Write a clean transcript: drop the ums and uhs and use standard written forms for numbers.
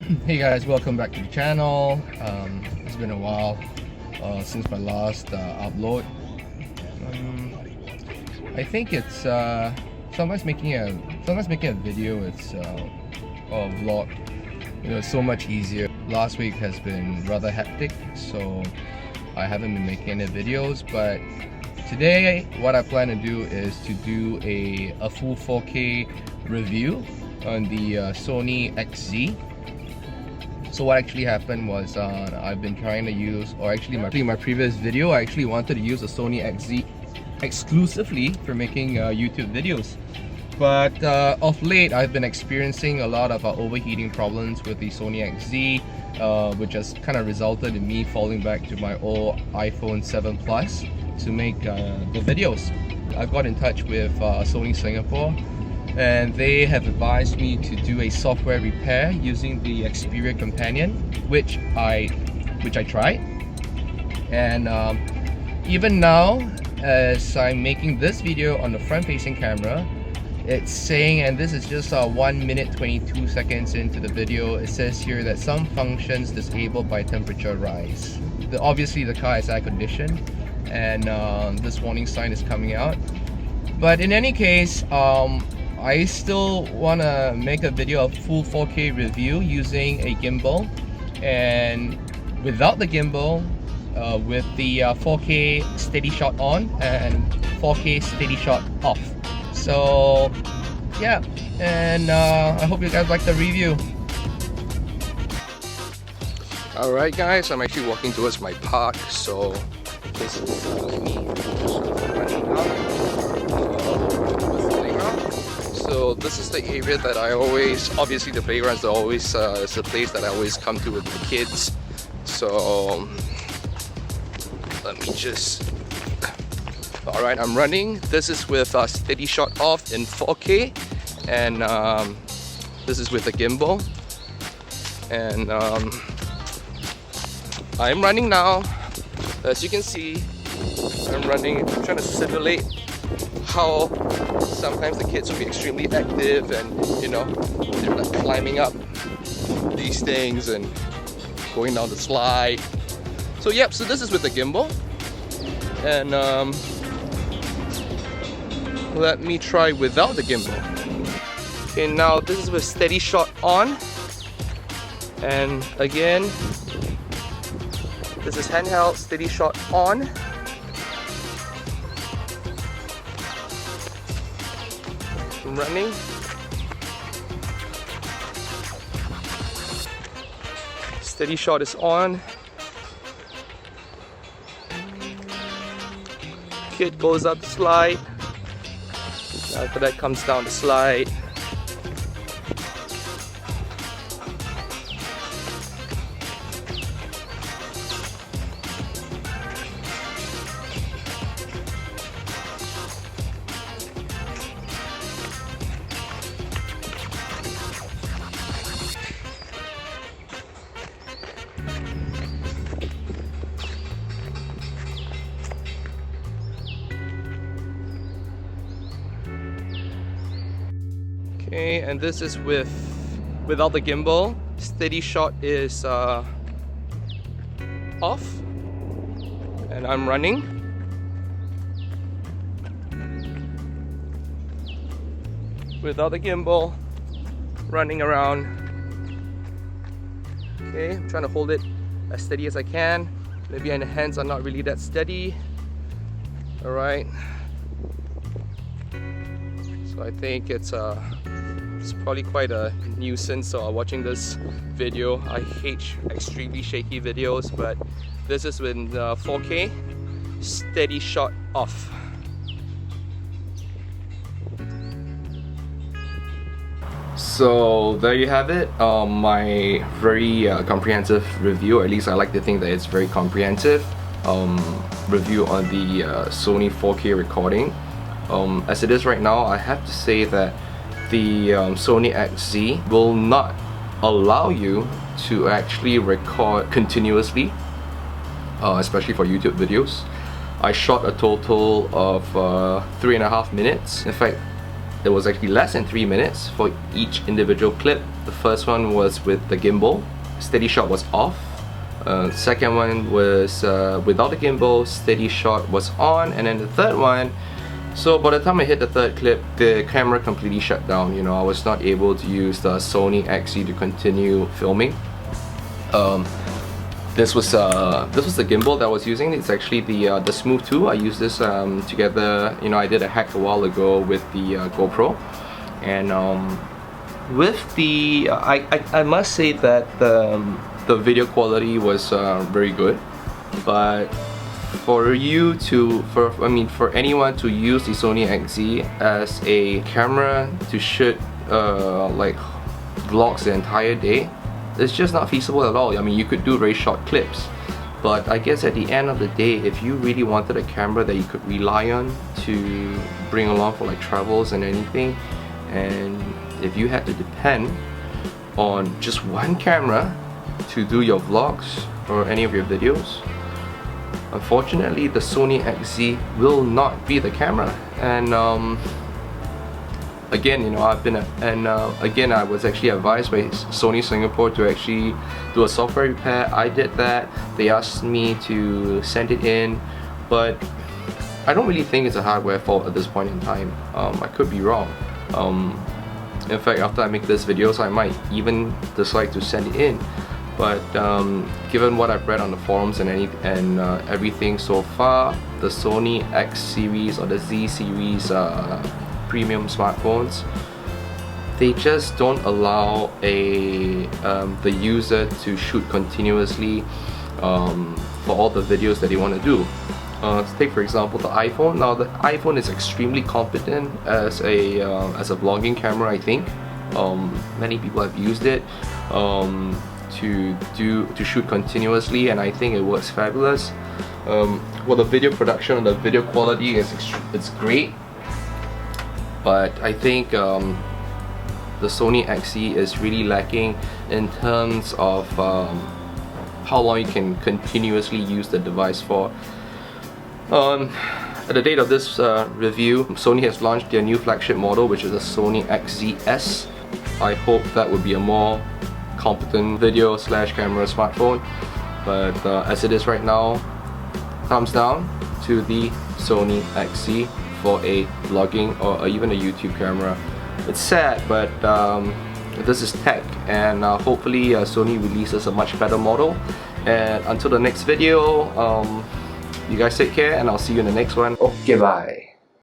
Hey guys, welcome back to the channel. It's been a while since my last upload. I think it's sometimes making a video. It's or a vlog. It's so much easier. Last week has been rather hectic, so I haven't been making any videos. But today, what I plan to do is to do a full 4K review on the Sony XZ. So what actually happened was I've been trying to use, or actually my previous video, I actually wanted to use a Sony XZ exclusively for making YouTube videos. But of late, I've been experiencing a lot of overheating problems with the Sony XZ, which has kind of resulted in me falling back to my old iPhone 7 Plus to make the videos. I've got in touch with Sony Singapore, and they have advised me to do a software repair using the Xperia Companion, which I tried. And even now, as I'm making this video on the front-facing camera, it's saying, and this is just 1 minute 22 seconds into the video, it says here that some functions disabled by temperature rise. Obviously the car is air conditioned, and this warning sign is coming out. But in any case, I still want to make a video of full 4K review using a gimbal, and without the gimbal, with the 4K steady shot on and 4K steady shot off. So yeah, and I hope you guys like the review. Alright guys, I'm actually walking towards my park, so this is me running out. So this is the area that I always, obviously the playgrounds are always, it's a place that I always come to with the kids. So let me just, alright, I'm running. This is with steady shot off in 4K, and this is with a gimbal. And I'm running now. As you can see, I'm running. I'm trying to simulate how sometimes the kids will be extremely active, and they're like climbing up these things and going down the slide. So yep, so this is with the gimbal, and let me try without the gimbal. Okay, now this is with steady shot on, and again this is handheld steady shot on. Running. Steady shot is on. Kid goes up the slide. After that comes down the slide. Okay, and this is without the gimbal. Steady shot is off, and I'm running. Without the gimbal, running around. Okay, I'm trying to hold it as steady as I can. Maybe my hands are not really that steady. Alright. So I think it's probably quite a nuisance watching this video. I hate extremely shaky videos, but this is with 4K steady shot off. So there you have it, my very comprehensive review, or at least I like to think that it's very comprehensive review on the Sony 4K recording. As it is right now, I have to say that the Sony XZ will not allow you to actually record continuously, especially for YouTube videos. I shot a total of 3.5 minutes. In fact, it was actually less than 3 minutes for each individual clip. The first one was with the gimbal, steady shot was off. Second one was without the gimbal, steady shot was on, and then the third one, so by the time I hit the third clip, the camera completely shut down. You know, I was not able to use the Sony XZ to continue filming. This was the gimbal that I was using. It's actually the Smooth 2. I used this together. You know, I did a hack a while ago with the GoPro, and with the I must say that the video quality was very good, but for anyone to use the Sony XZ as a camera to shoot like vlogs the entire day, it's just not feasible at all. I mean, you could do very short clips, but I guess at the end of the day, if you really wanted a camera that you could rely on to bring along for like travels and anything, and if you had to depend on just one camera to do your vlogs or any of your videos, unfortunately the Sony XZ will not be the camera. And again, you know, again, I was actually advised by Sony Singapore to actually do a software repair. I did that. They asked me to send it in, but I don't really think it's a hardware fault at this point in time. I could be wrong. In fact, after I make this video, so I might even decide to send it in. But given what I've read on the forums and everything so far, the Sony X series or the Z series premium smartphones, they just don't allow the user to shoot continuously for all the videos that they want to do. Take for example the iPhone. Now the iPhone is extremely competent as a vlogging camera. I think many people have used it to shoot continuously, and I think it works fabulous. Well, the video production and the video quality it's great, but I think the Sony XZ is really lacking in terms of how long you can continuously use the device for. At the date of this review, Sony has launched their new flagship model, which is the Sony XZS. I hope that would be a more competent video / camera smartphone, but as it is right now, thumbs down to the Sony XZ for a vlogging or even a YouTube camera. It's sad, but this is tech, and hopefully Sony releases a much better model. And until the next video, you guys take care, and I'll see you in the next one. Okay, bye.